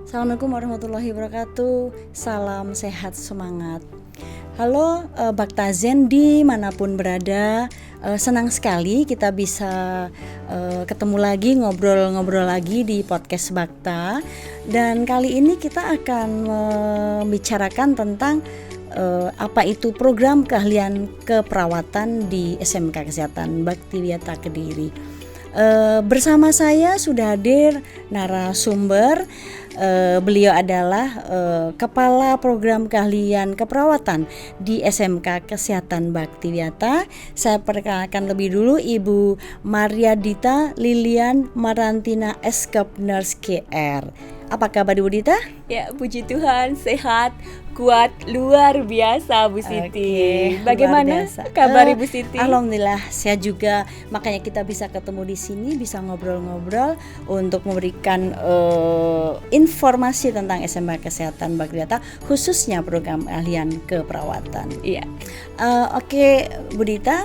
Assalamualaikum warahmatullahi wabarakatuh. Salam sehat semangat. Halo Baktazen dimanapun berada, senang sekali kita bisa ketemu lagi, ngobrol-ngobrol lagi di podcast Bakta. Dan kali ini kita akan membicarakan tentang apa itu program keahlian keperawatan di SMK Kesehatan Baktiwiata Kediri. Bersama saya sudah hadir narasumber. Beliau adalah Kepala Program Keahlian Keperawatan di SMK Kesehatan Baktiwiata. Saya perkenalkan lebih dulu Ibu Mariadita Lilian Marantina Eskep Nurse KR. Apa kabar Ibu Dita? Ya, puji Tuhan, sehat, kuat, luar biasa Bu Siti. Bagaimana kabar Ibu Siti? Alhamdulillah sehat juga. Makanya kita bisa ketemu di sini, bisa ngobrol-ngobrol untuk memberikan informasi tentang SMK Kesehatan Baktiwiata, khususnya program keahlian keperawatan. Iya. Oke, Bu Dita,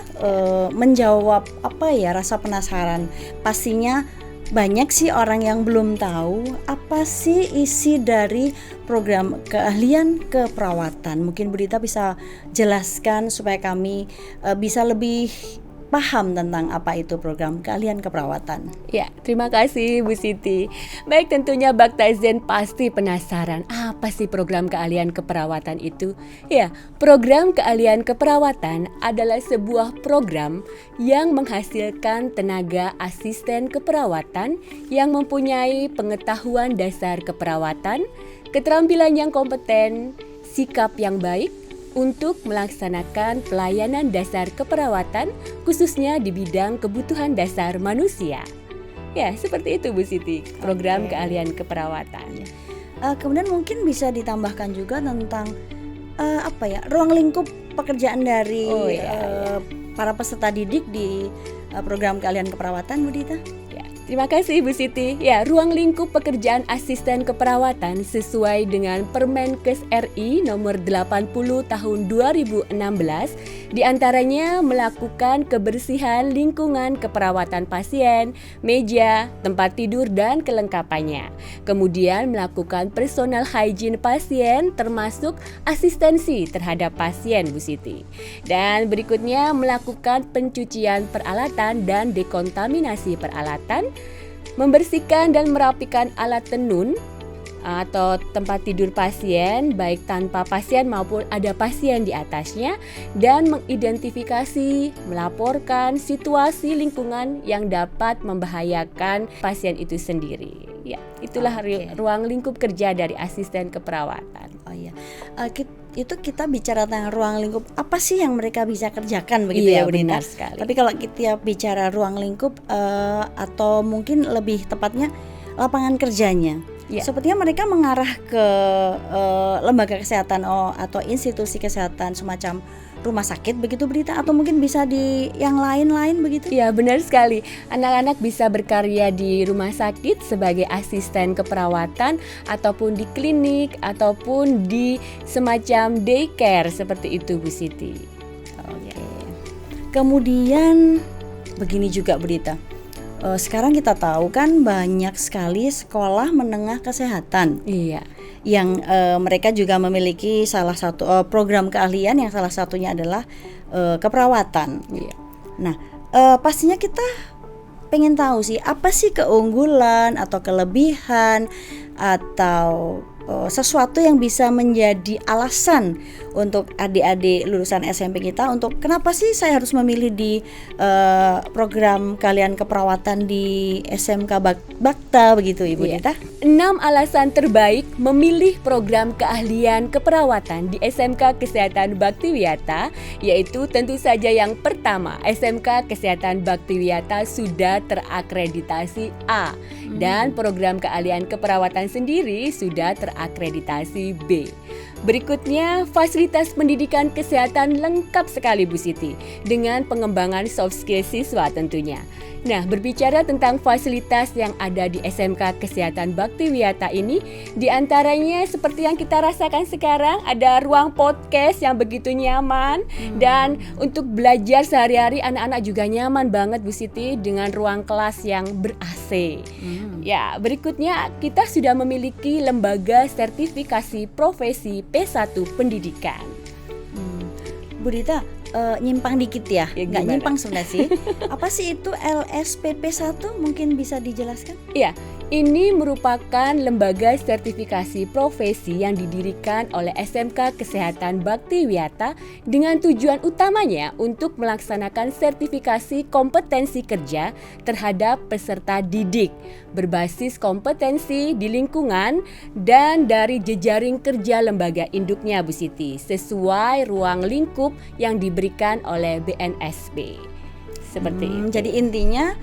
menjawab apa ya rasa penasaran. Pastinya banyak sih orang yang belum tahu apa sih isi dari program keahlian keperawatan. Mungkin Bu Dita bisa jelaskan supaya kami bisa lebih paham tentang apa itu program keahlian keperawatan. Ya, terima kasih Bu Siti. Baik, tentunya Baktazen pasti penasaran apa sih program keahlian keperawatan itu? Ya, program keahlian keperawatan adalah sebuah program yang menghasilkan tenaga asisten keperawatan yang mempunyai pengetahuan dasar keperawatan, keterampilan yang kompeten, sikap yang baik, untuk melaksanakan pelayanan dasar keperawatan khususnya di bidang kebutuhan dasar manusia. Ya, seperti itu Bu Siti, program keahlian keperawatan. Kemudian mungkin bisa ditambahkan juga tentang ruang lingkup pekerjaan dari para peserta didik di program keahlian keperawatan Bu Dita. Terima kasih Bu Siti. Ya, ruang lingkup pekerjaan asisten keperawatan sesuai dengan Permenkes RI nomor 80 tahun 2016 diantaranya melakukan kebersihan lingkungan keperawatan pasien, meja, tempat tidur dan kelengkapannya. Kemudian melakukan personal hygiene pasien termasuk asistensi terhadap pasien Bu Siti. Dan berikutnya melakukan pencucian peralatan dan dekontaminasi peralatan, membersihkan dan merapikan alat tenun atau tempat tidur pasien baik tanpa pasien maupun ada pasien di atasnya, dan mengidentifikasi, melaporkan situasi lingkungan yang dapat membahayakan pasien itu sendiri. Ya, itulah ruang lingkup kerja dari asisten keperawatan. Oh iya. Itu kita bicara tentang ruang lingkup apa sih yang mereka bisa kerjakan begitu ya Bu Dita? Benar sekali. Tapi kalau kita bicara ruang lingkup atau mungkin lebih tepatnya lapangan kerjanya, sepertinya mereka mengarah ke lembaga kesehatan atau institusi kesehatan semacam rumah sakit begitu Bu Dita, atau mungkin bisa di yang lain-lain begitu? Ya, benar sekali. Anak-anak bisa berkarya di rumah sakit sebagai asisten keperawatan ataupun di klinik ataupun di semacam daycare seperti itu Bu Siti. Oke. Kemudian begini juga Bu Dita. Sekarang kita tahu kan banyak sekali sekolah menengah kesehatan. Iya. Yang mereka juga memiliki salah satu program keahlian yang salah satunya adalah keperawatan. Iya. Nah, pastinya kita pengen tahu sih apa sih keunggulan atau kelebihan atau sesuatu yang bisa menjadi alasan untuk adik-adik lulusan SMP kita untuk kenapa sih saya harus memilih di program keahlian keperawatan di SMK Bakta begitu Ibu Dita? 6 alasan terbaik memilih program keahlian keperawatan di SMK Kesehatan Baktiwiata, yaitu tentu saja yang pertama, SMK Kesehatan Baktiwiata sudah terakreditasi A dan program keahlian keperawatan sendiri sudah terakreditasi B. Berikutnya, fasilitas pendidikan kesehatan lengkap sekali Bu Siti dengan pengembangan soft skill siswa tentunya. Nah, berbicara tentang fasilitas yang ada di SMK Kesehatan Baktiwiata ini, diantaranya seperti yang kita rasakan sekarang, ada ruang podcast yang begitu nyaman, dan untuk belajar sehari-hari anak-anak juga nyaman banget Bu Siti dengan ruang kelas yang ber-AC. Ya, berikutnya kita sudah memiliki lembaga sertifikasi profesi P1 pendidikan. Bu Dita, nyimpang dikit ya, Ya, nggak gimana? nyimpang sebenarnya sih. Apa sih itu LSPP 1? Mungkin bisa dijelaskan? Iya, ini merupakan lembaga sertifikasi profesi yang didirikan oleh SMK Kesehatan Bakti Wiyata dengan tujuan utamanya untuk melaksanakan sertifikasi kompetensi kerja terhadap peserta didik berbasis kompetensi di lingkungan dan dari jejaring kerja lembaga induknya, Bu Siti, sesuai ruang lingkup yang diberikan oleh BNSP. Seperti itu. Jadi intinya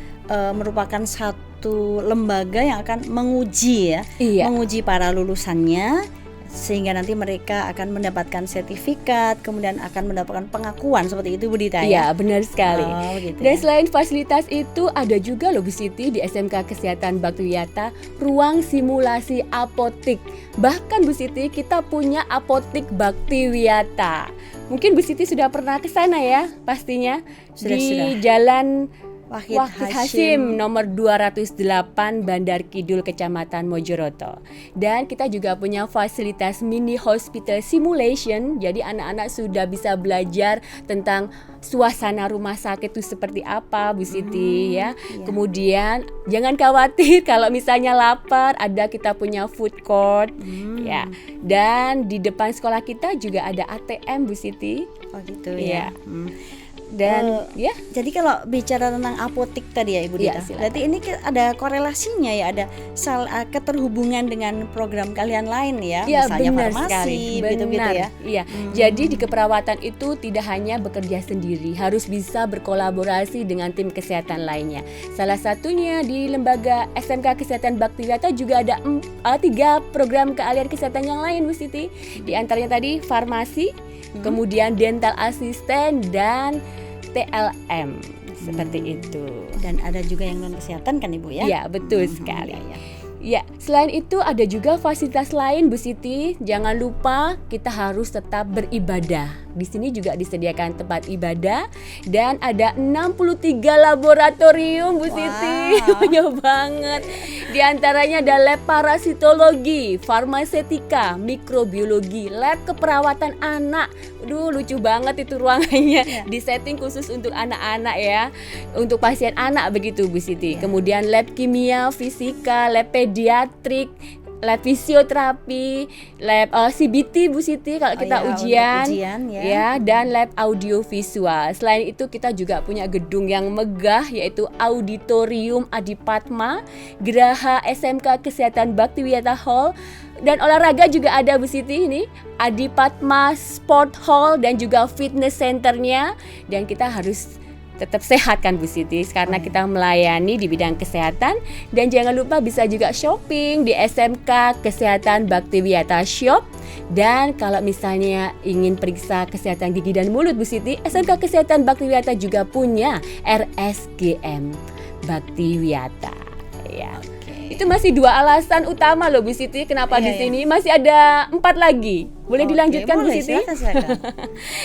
merupakan satu lembaga yang akan menguji ya, Iya. menguji para lulusannya sehingga nanti mereka akan mendapatkan sertifikat, kemudian akan mendapatkan pengakuan seperti itu, Bu Dita Iya, ya. benar sekali. Oh, gitu Dan ya. selain fasilitas itu ada juga loh Bu Siti di SMK Kesehatan Bakti Wiyata ruang simulasi apotik. Bahkan Bu Siti kita punya apotik Bakti Wiyata. Mungkin Bu Siti sudah pernah ke sana ya pastinya. Sudah. Di Jalan Wahid Wahid Hashim nomor 208 Bandar Kidul Kecamatan Mojoroto. Dan kita juga punya fasilitas mini hospital simulation. Jadi anak-anak sudah bisa belajar tentang suasana rumah sakit itu seperti apa, Bu Siti ya. Iya. Kemudian jangan khawatir kalau misalnya lapar, ada kita punya food court ya. Dan di depan sekolah kita juga ada ATM, Bu Siti. Oh gitu Iya. ya. Dan ya, Jadi kalau bicara tentang apotik tadi ya Ibu Iya, Dita, silakan. berarti ini ada korelasinya ya, ada keterhubungan dengan program kalian lain ya, ya misalnya benar farmasi, sekali, gitu-gitu benar. ya. Iya. Jadi di keperawatan itu tidak hanya bekerja sendiri, harus bisa berkolaborasi dengan tim kesehatan lainnya. Salah satunya di lembaga SMK Kesehatan Bakti Wiyata juga ada 3 program keahlian kesehatan yang lain, Bu Siti. Di antaranya tadi farmasi, kemudian dental asisten dan TLM seperti itu. Dan ada juga yang non kesehatan kan Ibu ya? Iya, betul sekali. Iya, iya. Ya, selain itu ada juga fasilitas lain Bu Siti. Jangan lupa kita harus tetap beribadah. Di sini juga disediakan tempat ibadah dan ada 63 laboratorium Bu Siti. Wow. Banyak banget. Di antaranya ada lab parasitologi, farmasetika, mikrobiologi, lab keperawatan anak. Aduh, lucu banget itu ruangannya. Disetting khusus untuk anak-anak ya. Untuk pasien anak begitu Bu Siti. Kemudian lab kimia, fisika, lab pediatrik, lab fisioterapi, lab CBT Bu Siti kalau kita ya, ujian, untuk ujian, ya. ya, dan lab audiovisual. Selain itu kita juga punya gedung yang megah yaitu Auditorium Adipatma, Geraha SMK Kesehatan Bakti Wiyata Hall. Dan olahraga juga ada Bu Siti ini, Adipatma Sport Hall dan juga fitness centernya. Dan kita harus tetap sehat kan Bu Siti, karena kita melayani di bidang kesehatan. Dan jangan lupa bisa juga shopping di SMK Kesehatan Bakti Wiyata Shop. Dan kalau misalnya ingin periksa kesehatan gigi dan mulut Bu Siti, SMK Kesehatan Bakti Wiyata juga punya RSGM Bakti Wiyata ya. Itu masih 2 alasan utama loh Bu Siti kenapa Iya, di sini. Masih ada 4 lagi. Boleh dilanjutkan Bu boleh, Siti? silakan.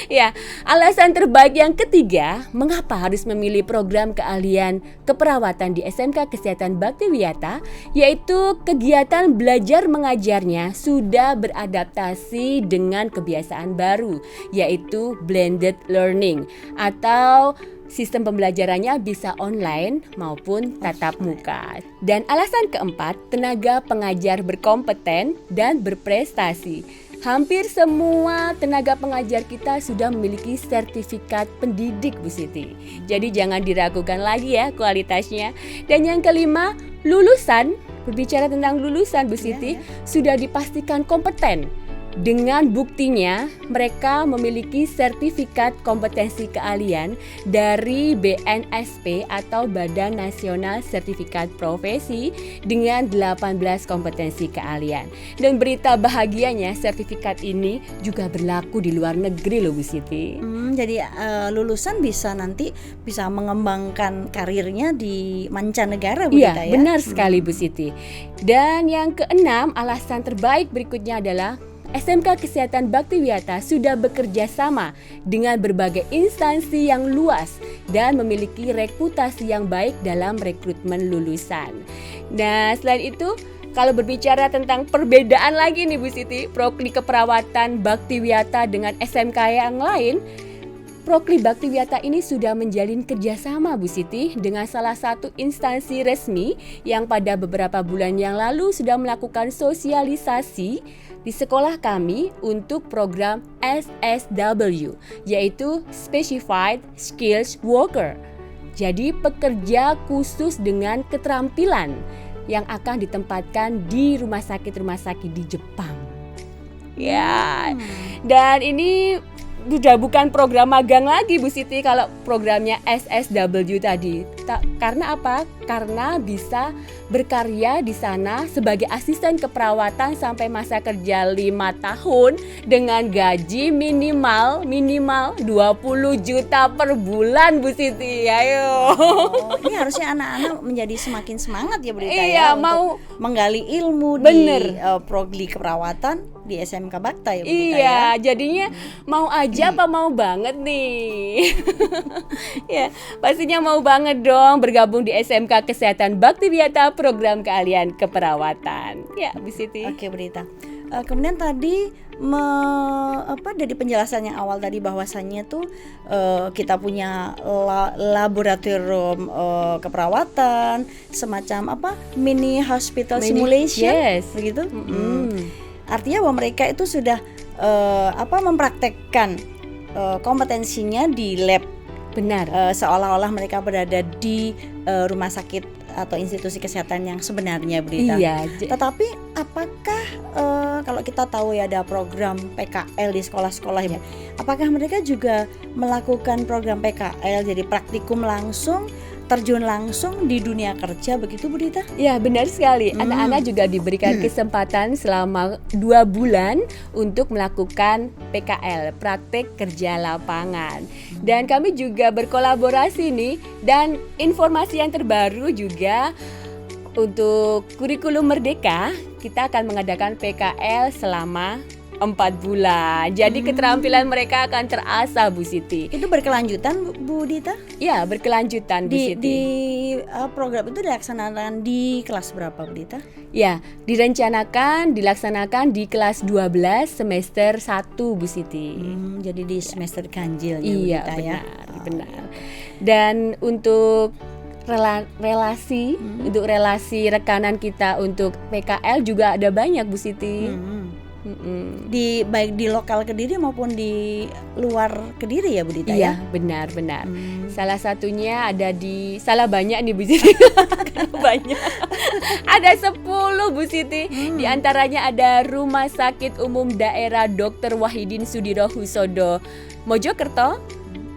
Ya, alasan terbaik yang ketiga, mengapa harus memilih program keahlian keperawatan di SMK Kesehatan Bakti Wiyata, yaitu kegiatan belajar mengajarnya sudah beradaptasi dengan kebiasaan baru, yaitu blended learning atau sistem pembelajarannya bisa online maupun tatap muka. Dan alasan keempat, tenaga pengajar berkompeten dan berprestasi. Hampir semua tenaga pengajar kita sudah memiliki sertifikat pendidik Bu Siti. Jadi jangan diragukan lagi ya kualitasnya. Dan yang kelima, lulusan, berbicara tentang lulusan Bu Siti, sudah dipastikan kompeten. Dengan buktinya mereka memiliki sertifikat kompetensi keahlian dari BNSP atau Badan Nasional Sertifikat Profesi dengan 18 kompetensi keahlian. Dan berita bahagianya sertifikat ini juga berlaku di luar negeri loh Bu Siti. Jadi lulusan bisa nanti bisa mengembangkan karirnya di mancanegara Bu Iya, Dita ya. benar sekali Bu Siti. Dan yang keenam, alasan terbaik berikutnya adalah SMK Kesehatan Baktiwiata sudah bekerja sama dengan berbagai instansi yang luas dan memiliki reputasi yang baik dalam rekrutmen lulusan. Nah, selain itu, kalau berbicara tentang perbedaan lagi nih Bu Siti, Prokli Keperawatan Baktiwiata dengan SMK yang lain, Prokli Baktiwiata ini sudah menjalin kerjasama Bu Siti dengan salah satu instansi resmi yang pada beberapa bulan yang lalu sudah melakukan sosialisasi di sekolah kami untuk program SSW, yaitu Specified Skills Worker. Jadi pekerja khusus dengan keterampilan yang akan ditempatkan di rumah sakit di Jepang. Ya, dan ini sudah bukan program magang lagi Bu Siti kalau programnya SSW tadi. Karena apa? Karena bisa berkarya di sana sebagai asisten keperawatan sampai masa kerja 5 tahun dengan gaji minimal 20 juta per bulan Bu Siti. Ayo. Ini harusnya anak-anak menjadi semakin semangat ya Bu Dita Iya, ya mau untuk menggali ilmu bener. di Prokli Keperawatan di SMK Bakta ya Bu Dita ya. Iya, jadinya mau aja apa mau banget nih. Ya, pastinya mau banget dong bergabung di SMK Kesehatan Baktiwiata program keahlian keperawatan. Ya, Bu Siti. Oke Bu Dita. Kemudian tadi dari penjelasan yang awal tadi bahwasannya tuh kita punya laboratorium keperawatan, semacam mini hospital simulation, yes. begitu. Artinya bahwa mereka itu sudah mempraktekkan kompetensinya di lab. Benar. Seolah-olah mereka berada di rumah sakit atau institusi kesehatan yang sebenarnya Bu Dita. Iya. Tetapi apakah kalau kita tahu ya ada program PKL di sekolah-sekolah ya, apakah mereka juga melakukan program PKL jadi praktikum langsung, terjun langsung di dunia kerja begitu Bu Dita? Ya, benar sekali. Anak-anak juga diberikan kesempatan selama 2 bulan untuk melakukan PKL, praktek kerja lapangan. Dan kami juga berkolaborasi nih, dan informasi yang terbaru juga untuk kurikulum Merdeka, kita akan mengadakan PKL selama 4 bulan. Jadi keterampilan mereka akan terasah Bu Siti. Itu berkelanjutan Bu Dita? Ya, berkelanjutan Bu Siti. Di program itu dilaksanakan di kelas berapa Bu Dita? Ya, dilaksanakan di kelas 12 semester 1 Bu Siti. Jadi di semester ganjil ya Iya, Bu Dita ya. benar. Dan untuk relasi untuk relasi rekanan kita untuk PKL juga ada banyak Bu Siti. Baik di lokal Kediri maupun di luar Kediri ya Bu Dita Iya, ya? benar. Salah satunya ada salah banyak nih Bu Siti. Banyak. Ada 10 Bu Siti. Di antaranya ada Rumah Sakit Umum Daerah Dr. Wahidin Sudirohusodo Mojokerto,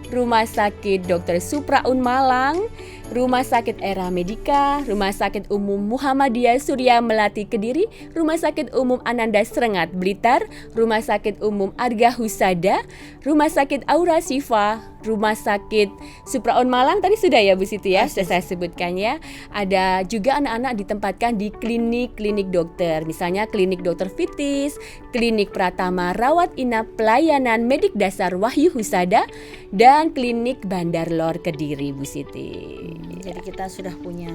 Rumah Sakit Dr. Supraun Malang, Rumah Sakit Era Medika, Rumah Sakit Umum Muhammadiyah Surya Melati Kediri, Rumah Sakit Umum Ananda Serengat Blitar, Rumah Sakit Umum Arga Husada, Rumah Sakit Aura Sifa, Rumah Sakit Supraun Malang tadi sudah ya Bu Siti ya, sudah saya sebutkan ya. Ada juga anak-anak ditempatkan di klinik-klinik dokter, misalnya klinik Dokter Fitis, klinik Pratama Rawat Inap Pelayanan Medik Dasar Wahyu Husada, dan klinik Bandar Lor Kediri Bu Siti. Jadi kita sudah punya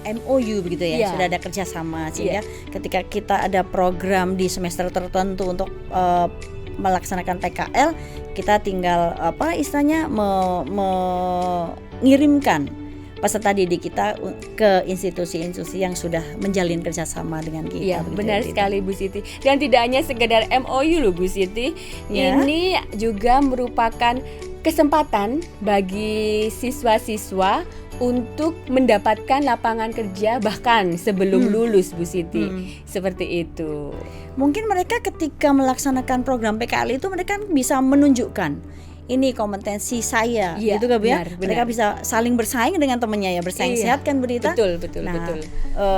MOU begitu ya, Ya. sudah ada kerjasama sehingga ketika kita ada program di semester tertentu untuk melaksanakan PKL, kita tinggal istilahnya mengirimkan peserta didik kita ke institusi-institusi yang sudah menjalin kerjasama dengan kita. Iya, benar sekali Bu Siti. Dan tidak hanya sekedar MOU loh Bu Siti, ini juga merupakan kesempatan bagi siswa-siswa untuk mendapatkan lapangan kerja bahkan sebelum lulus Bu Siti. Seperti itu. Mungkin mereka ketika melaksanakan program PKL itu mereka bisa menunjukkan ini kompetensi saya, gitu kan Bu ya? benar. Mereka bisa saling bersaing dengan temannya ya, bersaing sehat kan Bu Dita? Betul. Nah,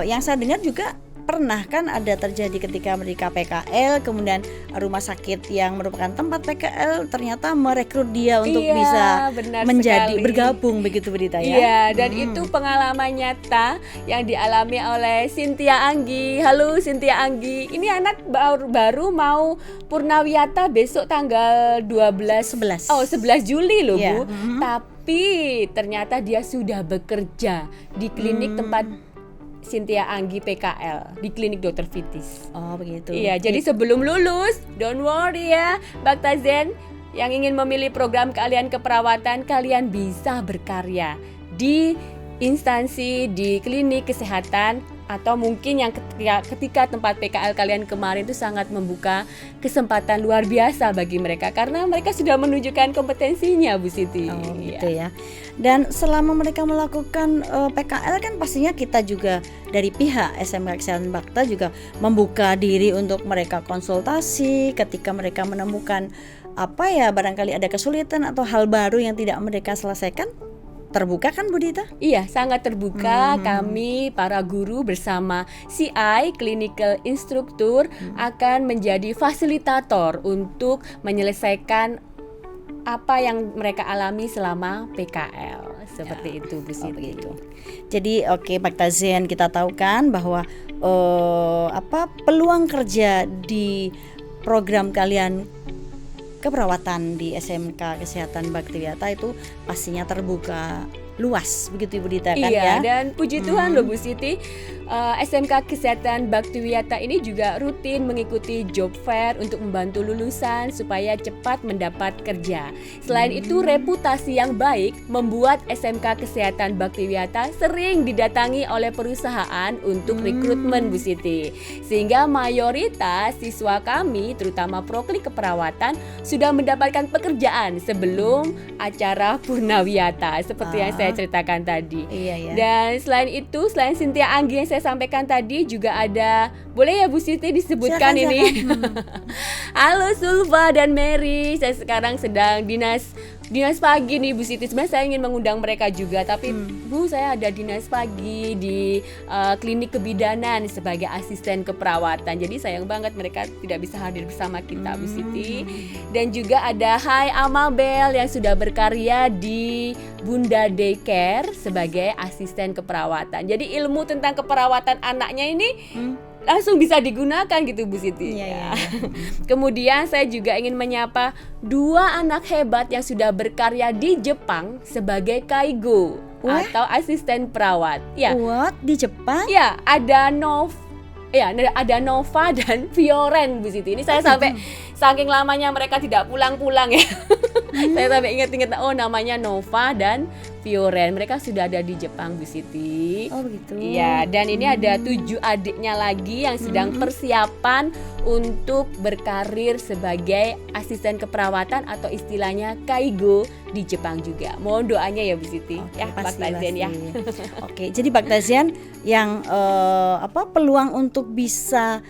yang saya dengar juga pernah kan ada terjadi ketika mereka PKL, kemudian rumah sakit yang merupakan tempat PKL ternyata merekrut dia untuk Iya, bisa benar menjadi sekali. bergabung begitu Budita ya. Iya, dan itu pengalaman nyata yang dialami oleh Cynthia Anggi. Halo Cynthia Anggi. Ini anak baru mau Purnawiyata besok tanggal 11. 11 Juli loh, Iya, Bu. Tapi ternyata dia sudah bekerja di klinik tempat Cynthia Anggi PKL, di klinik Dr. Fitis. Oh begitu. Iya, jadi sebelum lulus, don't worry ya, Baktazen yang ingin memilih program keahlian keperawatan, kalian bisa berkarya di instansi, di klinik kesehatan, atau mungkin yang ketika tempat PKL kalian kemarin itu sangat membuka kesempatan luar biasa bagi mereka karena mereka sudah menunjukkan kompetensinya, Bu Siti. Oh gitu ya. Dan selama mereka melakukan PKL kan pastinya kita juga dari pihak SMK Kesehatan Bakta juga membuka diri untuk mereka konsultasi ketika mereka menemukan barangkali ada kesulitan atau hal baru yang tidak mereka selesaikan. Terbuka kan Bu Dita? Iya, sangat terbuka. Kami para guru bersama CI Clinical Instructor akan menjadi fasilitator untuk menyelesaikan apa yang mereka alami selama PKL. Seperti itu Bu Siti. Begitu. Jadi Baktazen, kita tahu kan bahwa peluang kerja di program kalian keperawatan di SMK Kesehatan Baktiwiyata itu pastinya terbuka luas begitu Ibu Dita kan iya, ya. Dan puji Tuhan loh Bu Siti, SMK Kesehatan Baktiwiyata ini juga rutin mengikuti job fair untuk membantu lulusan supaya cepat mendapat kerja. Selain itu, reputasi yang baik membuat SMK Kesehatan Baktiwiyata sering didatangi oleh perusahaan untuk rekrutmen Bu Siti. Sehingga mayoritas siswa kami, terutama prokli keperawatan, sudah mendapatkan pekerjaan sebelum acara Purnawiyata seperti yang saya ceritakan tadi. Iya. Dan selain itu, selain Cynthia Anggi yang saya sampaikan tadi, juga ada, boleh ya Bu Siti disebutkan Silakan, ini? Halo Sulfa dan Mary, saya sekarang sedang dinas pagi nih Bu Siti. Sebenarnya saya ingin mengundang mereka juga, tapi Bu, saya ada dinas pagi di klinik kebidanan sebagai asisten keperawatan. Jadi sayang banget mereka tidak bisa hadir bersama kita Bu Siti. Dan juga ada Hai Amabel yang sudah berkarya di Bunda Daycare sebagai asisten keperawatan. Jadi ilmu tentang keperawatan anaknya ini langsung bisa digunakan gitu Bu Siti. Iya. Kemudian saya juga ingin menyapa 2 anak hebat yang sudah berkarya di Jepang sebagai kaigo atau asisten perawat. Ya. What? Di Jepang? Ya, ada Nova dan Fioren Bu Siti. Ini saya sampai saking lamanya mereka tidak pulang-pulang ya. Saya sampai ingat-ingat namanya Nova dan Fioren. Mereka sudah ada di Jepang Bu Siti. Oh begitu. Iya, dan ini ada 7 adiknya lagi yang sedang persiapan untuk berkarir sebagai asisten keperawatan atau istilahnya kaigo di Jepang juga. Mohon doanya ya Bu Siti. Baktazen ya. Oke, jadi Baktazen yang peluang untuk bisa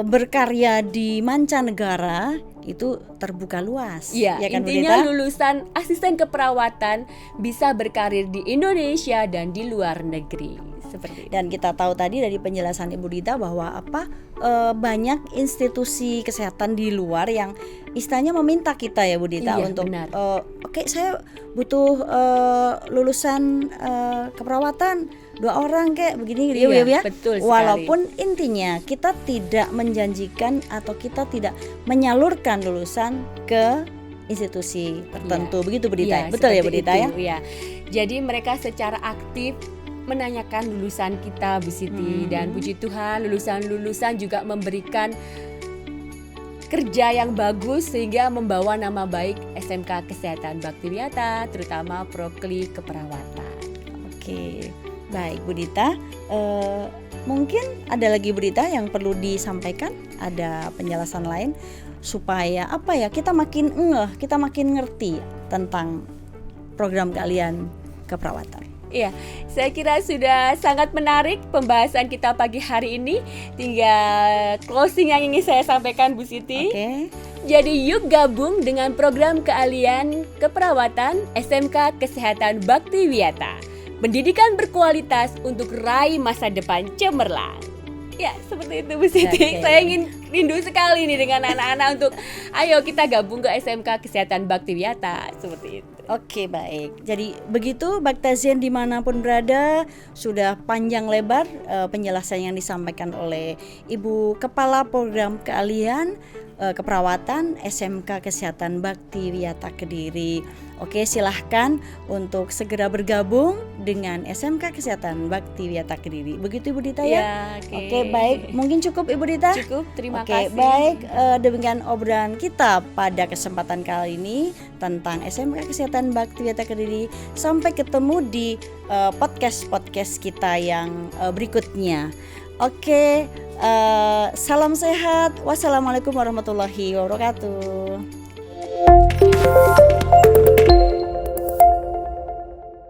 berkarya di mancanegara itu terbuka luas. Iya, ya kan, intinya Budita? lulusan asisten keperawatan bisa berkarir di Indonesia dan di luar negeri. Seperti itu. Dan kita tahu tadi dari penjelasan Ibu Dita bahwa banyak institusi kesehatan di luar yang istilahnya meminta kita ya Bu Dita untuk oke, saya butuh lulusan keperawatan 2 orang kayak begini gitu ya. Betul sekali. Walaupun intinya kita tidak menjanjikan atau kita tidak menyalurkan lulusan ke institusi tertentu begitu Bu Dita. Betul ya Bu Dita ya? Iya. Jadi mereka secara aktif menanyakan lulusan kita Bu Siti, dan puji Tuhan lulusan-lulusan juga memberikan kerja yang bagus sehingga membawa nama baik SMK Kesehatan Baktiwiyata, terutama prokli keperawatan. Oke, baik Bu Dita. Mungkin ada lagi Bu Dita yang perlu disampaikan, ada penjelasan lain supaya kita makin kita makin ngerti tentang program kalian keperawatan. Iya, saya kira sudah sangat menarik pembahasan kita pagi hari ini. Tinggal closing yang ingin saya sampaikan Bu Siti. Oke. Jadi yuk gabung dengan program keahlian keperawatan SMK Kesehatan Baktiwiyata. Pendidikan berkualitas untuk raih masa depan cemerlang. Ya, seperti itu Bu Siti. Oke. Saya ingin rindu sekali nih dengan anak-anak untuk ayo kita gabung ke SMK Kesehatan Baktiwiyata seperti itu. Oke, baik. Jadi begitu Baktazien dimanapun berada, sudah panjang lebar penjelasan yang disampaikan oleh Ibu Kepala Program Keahlian Keperawatan SMK Kesehatan Baktiwiyata Kediri. Oke, silahkan untuk segera bergabung dengan SMK Kesehatan Baktiwiyata Kediri. Begitu Ibu Dita ya? Oke, baik. Mungkin cukup Ibu Dita? Cukup, terima Oke, kasih. baik. Demikian obrolan kita pada kesempatan kali ini tentang SMK Kesehatan Baktiwiyata Kediri. Sampai ketemu di podcast kita yang berikutnya. Oke, salam sehat. Wassalamualaikum warahmatullahi wabarakatuh.